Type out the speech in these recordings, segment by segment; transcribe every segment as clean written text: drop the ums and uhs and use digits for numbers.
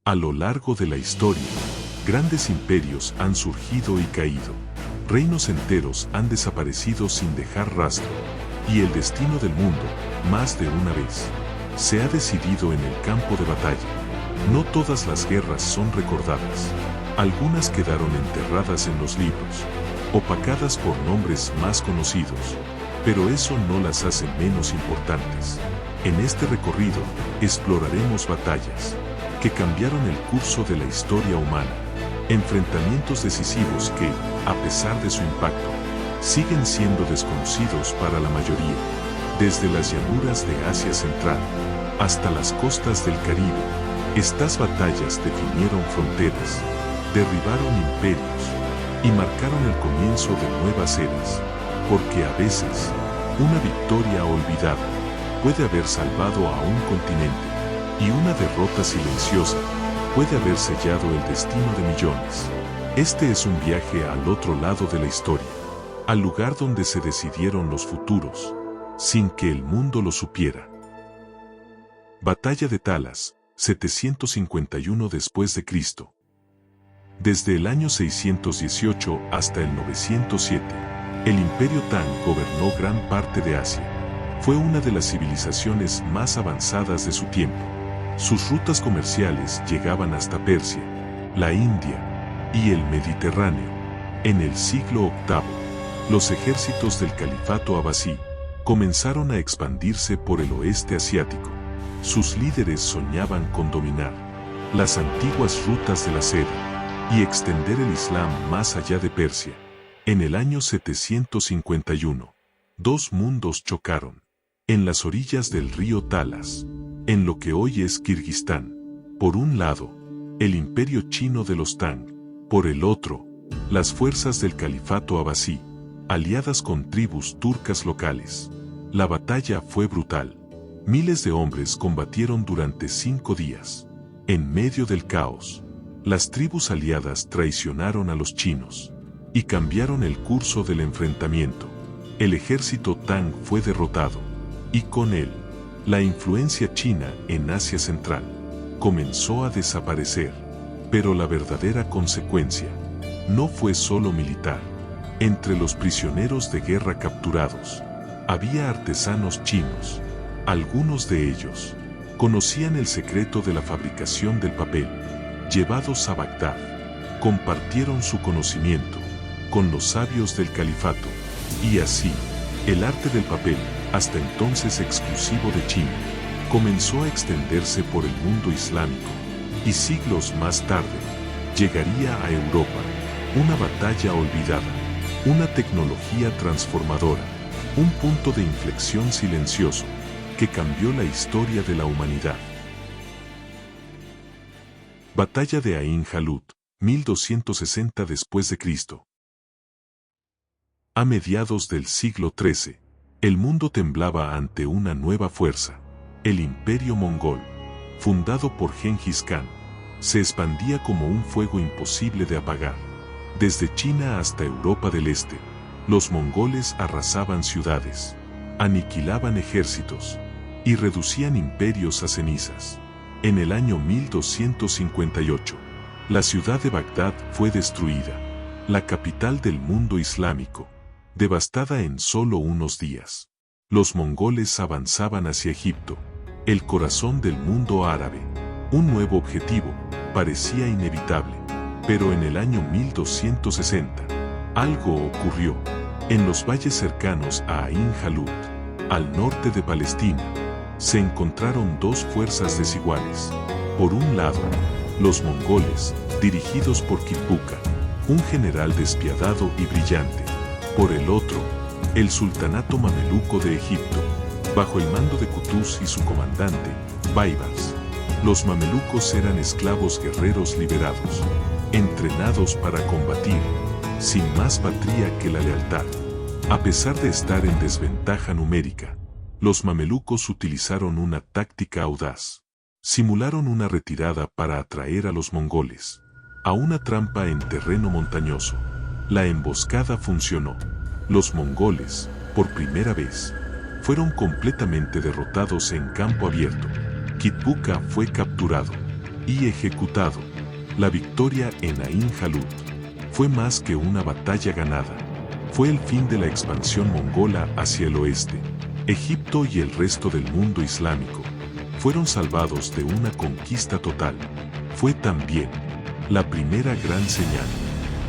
A lo largo de la historia, grandes imperios han surgido y caído. Reinos enteros han desaparecido sin dejar rastro. Y el destino del mundo, más de una vez, se ha decidido en el campo de batalla. No todas las guerras son recordadas. Algunas quedaron enterradas en los libros, opacadas por nombres más conocidos, pero eso no las hace menos importantes. En este recorrido, exploraremos batallas que cambiaron el curso de la historia humana, enfrentamientos decisivos que, a pesar de su impacto, siguen siendo desconocidos para la mayoría, desde las llanuras de Asia Central hasta las costas del Caribe. Estas batallas definieron fronteras, derribaron imperios y marcaron el comienzo de nuevas eras, porque a veces, una victoria olvidada puede haber salvado a un continente, y una derrota silenciosa puede haber sellado el destino de millones. Este es un viaje al otro lado de la historia, al lugar donde se decidieron los futuros, sin que el mundo lo supiera. Batalla de Talas, 751 después de Cristo. Desde el año 618 hasta el 907, el Imperio Tang gobernó gran parte de Asia. Fue una de las civilizaciones más avanzadas de su tiempo. Sus rutas comerciales llegaban hasta Persia, la India y el Mediterráneo. En el siglo VIII, los ejércitos del Califato Abbasí comenzaron a expandirse por el oeste asiático. Sus líderes soñaban con dominar las antiguas rutas de la seda y extender el Islam más allá de Persia. En el año 751, dos mundos chocaron. En las orillas del río Talas, en lo que hoy es Kirguistán, por un lado, el imperio chino de los Tang, por el otro, las fuerzas del Califato Abbasí, aliadas con tribus turcas locales. La batalla fue brutal. Miles de hombres combatieron durante 5 días. En medio del caos, las tribus aliadas traicionaron a los chinos y cambiaron el curso del enfrentamiento. El ejército Tang fue derrotado, y con él, la influencia china en Asia Central comenzó a desaparecer. Pero la verdadera consecuencia no fue solo militar. Entre los prisioneros de guerra capturados, había artesanos chinos. Algunos de ellos conocían el secreto de la fabricación del papel. Llevados a Bagdad, compartieron su conocimiento con los sabios del califato, y así, el arte del papel, hasta entonces exclusivo de China, comenzó a extenderse por el mundo islámico, y siglos más tarde, llegaría a Europa, una batalla olvidada, una tecnología transformadora, un punto de inflexión silencioso, que cambió la historia de la humanidad. Batalla de Ain Jalut, 1260 después de Cristo. A mediados del siglo XIII, el mundo temblaba ante una nueva fuerza. El Imperio Mongol, fundado por Gengis Khan, se expandía como un fuego imposible de apagar. Desde China hasta Europa del Este, los mongoles arrasaban ciudades, aniquilaban ejércitos y reducían imperios a cenizas. En el año 1258, la ciudad de Bagdad fue destruida, la capital del mundo islámico, devastada en solo unos días. Los mongoles avanzaban hacia Egipto, el corazón del mundo árabe. Un nuevo objetivo parecía inevitable, pero en el año 1260, algo ocurrió. En los valles cercanos a Ain Jalut, al norte de Palestina, se encontraron dos fuerzas desiguales. Por un lado, los mongoles, dirigidos por Kitbuka, un general despiadado y brillante. Por el otro, el sultanato mameluco de Egipto, bajo el mando de Qutuz y su comandante, Baibars. Los mamelucos eran esclavos guerreros liberados, entrenados para combatir, sin más patria que la lealtad. A pesar de estar en desventaja numérica, los mamelucos utilizaron una táctica audaz. Simularon una retirada para atraer a los mongoles a una trampa en terreno montañoso. La emboscada funcionó. Los mongoles, por primera vez, fueron completamente derrotados en campo abierto. Kitbuka fue capturado, y ejecutado. La victoria en Ain Jalut fue más que una batalla ganada. Fue el fin de la expansión mongola hacia el oeste. Egipto y el resto del mundo islámico fueron salvados de una conquista total. Fue también la primera gran señal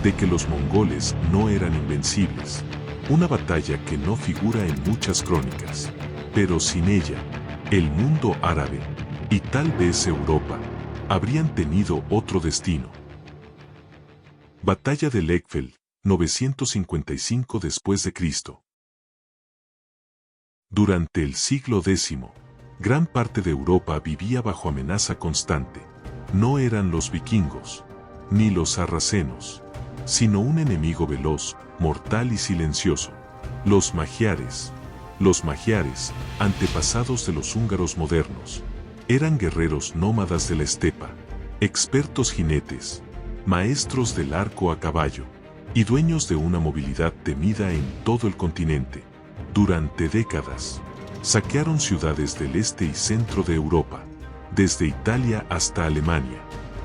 de que los mongoles no eran invencibles. Una batalla que no figura en muchas crónicas, pero sin ella, el mundo árabe, y tal vez Europa, habrían tenido otro destino. Batalla de Lechfeld, 955 después de Cristo. Durante el siglo X, gran parte de Europa vivía bajo amenaza constante. No eran los vikingos, ni los sarracenos, sino un enemigo veloz, mortal y silencioso. Los magiares. Los magiares, antepasados de los húngaros modernos, eran guerreros nómadas de la estepa, expertos jinetes, maestros del arco a caballo, y dueños de una movilidad temida en todo el continente. Durante décadas, saquearon ciudades del este y centro de Europa, desde Italia hasta Alemania.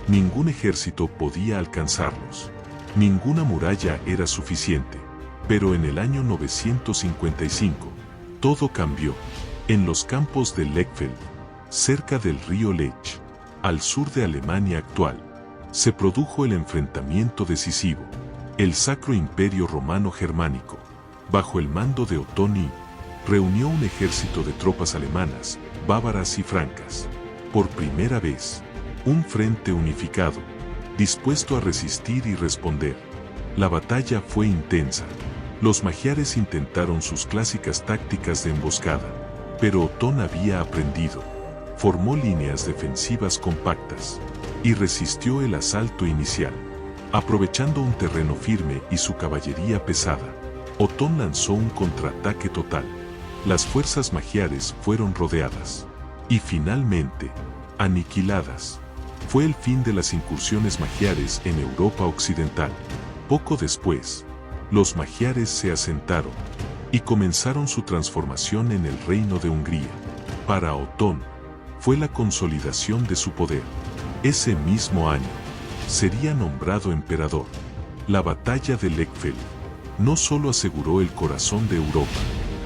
Ningún ejército podía alcanzarlos. Ninguna muralla era suficiente. Pero en el año 955, todo cambió. En los campos de Lechfeld, cerca del río Lech, al sur de Alemania actual, se produjo el enfrentamiento decisivo. El Sacro Imperio Romano Germánico, bajo el mando de Otón I, reunió un ejército de tropas alemanas, bávaras y francas. Por primera vez, un frente unificado, dispuesto a resistir y responder. La batalla fue intensa. Los magiares intentaron sus clásicas tácticas de emboscada, pero Otón había aprendido. Formó líneas defensivas compactas y resistió el asalto inicial. Aprovechando un terreno firme y su caballería pesada, Otón lanzó un contraataque total. Las fuerzas magiares fueron rodeadas y finalmente aniquiladas. Fue el fin de las incursiones magiares en Europa occidental. Poco después, los magiares se asentaron y comenzaron su transformación en el reino de Hungría. Para Otón, fue la consolidación de su poder. Ese mismo año, sería nombrado emperador. La batalla de Lechfeld no solo aseguró el corazón de Europa,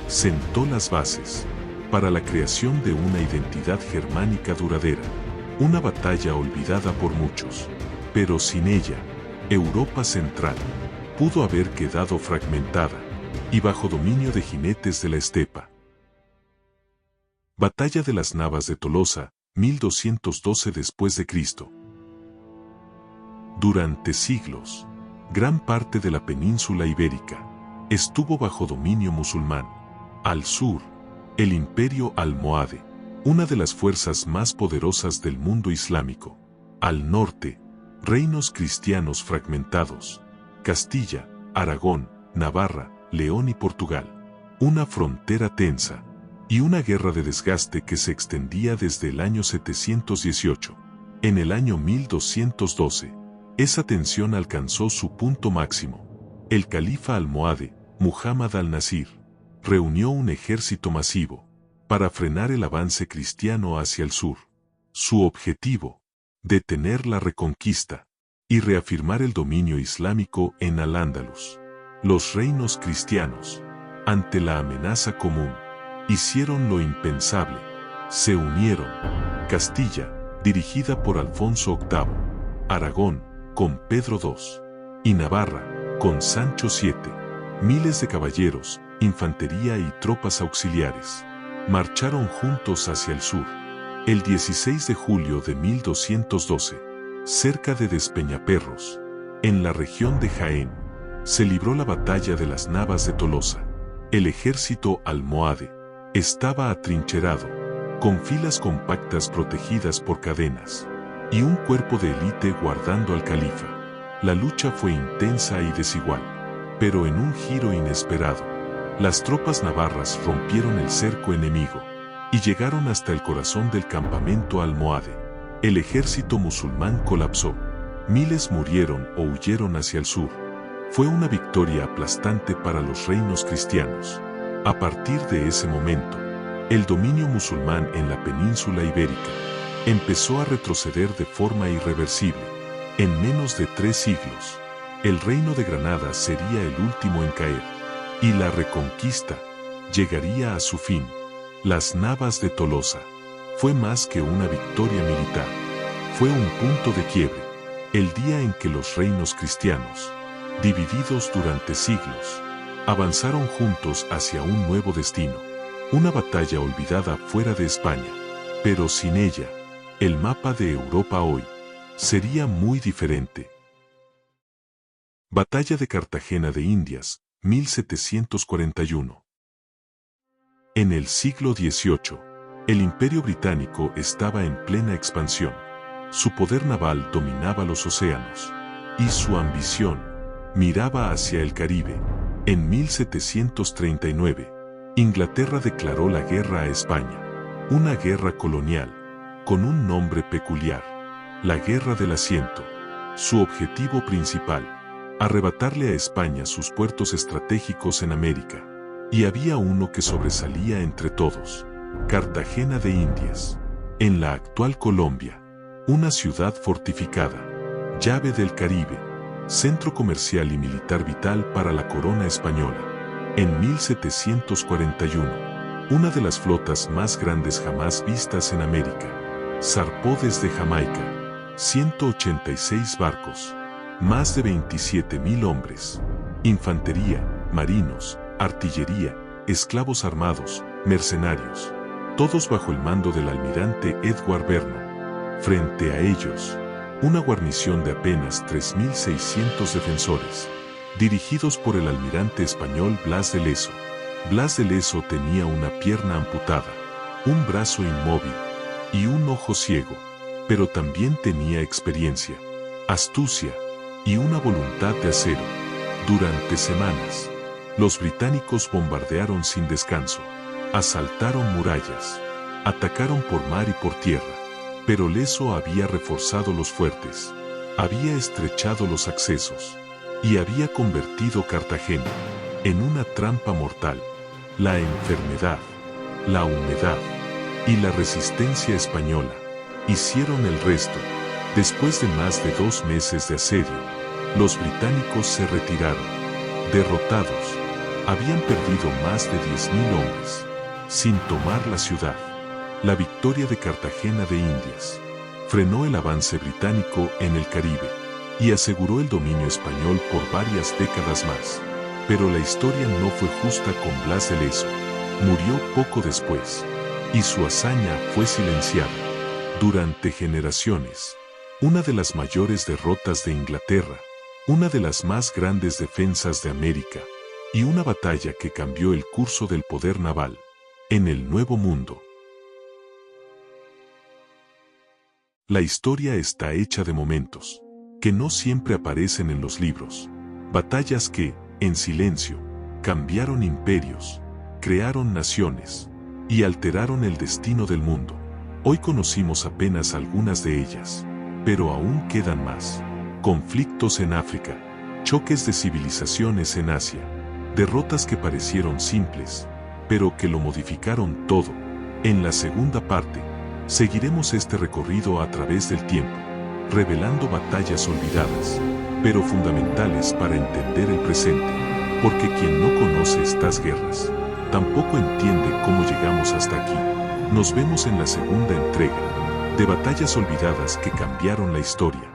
sentó las bases para la creación de una identidad germánica duradera. Una batalla olvidada por muchos, pero sin ella, Europa central pudo haber quedado fragmentada y bajo dominio de jinetes de la estepa. Batalla de las Navas de Tolosa, 1212 después de Cristo. Durante siglos, gran parte de la península ibérica estuvo bajo dominio musulmán. Al sur, el Imperio Almohade, una de las fuerzas más poderosas del mundo islámico. Al norte, reinos cristianos fragmentados: Castilla, Aragón, Navarra, León y Portugal. Una frontera tensa y una guerra de desgaste que se extendía desde el año 718. En el año 1212, esa tensión alcanzó su punto máximo. El califa almohade, Muhammad al-Nasir, reunió un ejército masivo para frenar el avance cristiano hacia el sur. Su objetivo: detener la reconquista y reafirmar el dominio islámico en Al-Ándalus. Los reinos cristianos, ante la amenaza común, hicieron lo impensable. Se unieron. Castilla, dirigida por Alfonso VIII, Aragón, con Pedro II, y Navarra, con Sancho VII. Miles de caballeros, infantería y tropas auxiliares marcharon juntos hacia el sur. El 16 de julio de 1212, cerca de Despeñaperros, en la región de Jaén, se libró la batalla de las Navas de Tolosa. El ejército almohade estaba atrincherado, con filas compactas protegidas por cadenas, y un cuerpo de élite guardando al califa. La lucha fue intensa y desigual, pero en un giro inesperado, las tropas navarras rompieron el cerco enemigo y llegaron hasta el corazón del campamento almohade. El ejército musulmán colapsó. Miles murieron o huyeron hacia el sur. Fue una victoria aplastante para los reinos cristianos. A partir de ese momento, el dominio musulmán en la península ibérica empezó a retroceder de forma irreversible. En menos de 3 siglos, el reino de Granada sería el último en caer, y la reconquista llegaría a su fin. Las Navas de Tolosa fue más que una victoria militar, fue un punto de quiebre, el día en que los reinos cristianos, divididos durante siglos, avanzaron juntos hacia un nuevo destino, una batalla olvidada fuera de España, pero sin ella, el mapa de Europa hoy sería muy diferente. Batalla de Cartagena de Indias, 1741. En el siglo XVIII, el Imperio Británico estaba en plena expansión. Su poder naval dominaba los océanos, y su ambición miraba hacia el Caribe. En 1739, Inglaterra declaró la guerra a España, una guerra colonial, con un nombre peculiar, la Guerra del Asiento. Su objetivo principal, arrebatarle a España sus puertos estratégicos en América. Y había uno que sobresalía entre todos: Cartagena de Indias, en la actual Colombia, una ciudad fortificada, llave del Caribe, centro comercial y militar vital para la corona española. En 1741, una de las flotas más grandes jamás vistas en América, zarpó desde Jamaica, 186 barcos, más de 27.000 hombres, infantería, marinos, artillería, esclavos armados, mercenarios, todos bajo el mando del almirante Edward Vernon. Frente a ellos, una guarnición de apenas 3.600 defensores, dirigidos por el almirante español Blas de Lezo. Blas de Lezo tenía una pierna amputada, un brazo inmóvil y un ojo ciego, pero también tenía experiencia, astucia y una voluntad de acero. Durante semanas, los británicos bombardearon sin descanso, asaltaron murallas, atacaron por mar y por tierra, pero Lezo había reforzado los fuertes, había estrechado los accesos, y había convertido Cartagena en una trampa mortal. La enfermedad, la humedad y la resistencia española hicieron el resto. Después de más de 2 meses de asedio, los británicos se retiraron. Derrotados, habían perdido más de 10.000 hombres, sin tomar la ciudad. La victoria de Cartagena de Indias frenó el avance británico en el Caribe y aseguró el dominio español por varias décadas más. Pero la historia no fue justa con Blas de Lezo. Murió poco después, y su hazaña fue silenciada. Durante generaciones, una de las mayores derrotas de Inglaterra, una de las más grandes defensas de América, y una batalla que cambió el curso del poder naval en el Nuevo Mundo. La historia está hecha de momentos que no siempre aparecen en los libros, batallas que, en silencio, cambiaron imperios, crearon naciones y alteraron el destino del mundo. Hoy conocimos apenas algunas de ellas, pero aún quedan más. Conflictos en África, choques de civilizaciones en Asia, derrotas que parecieron simples, pero que lo modificaron todo. En la segunda parte, seguiremos este recorrido a través del tiempo, revelando batallas olvidadas, pero fundamentales para entender el presente, porque quien no conoce estas guerras, tampoco entiende cómo llegamos hasta aquí. Nos vemos en la segunda entrega de Batallas Olvidadas que cambiaron la historia.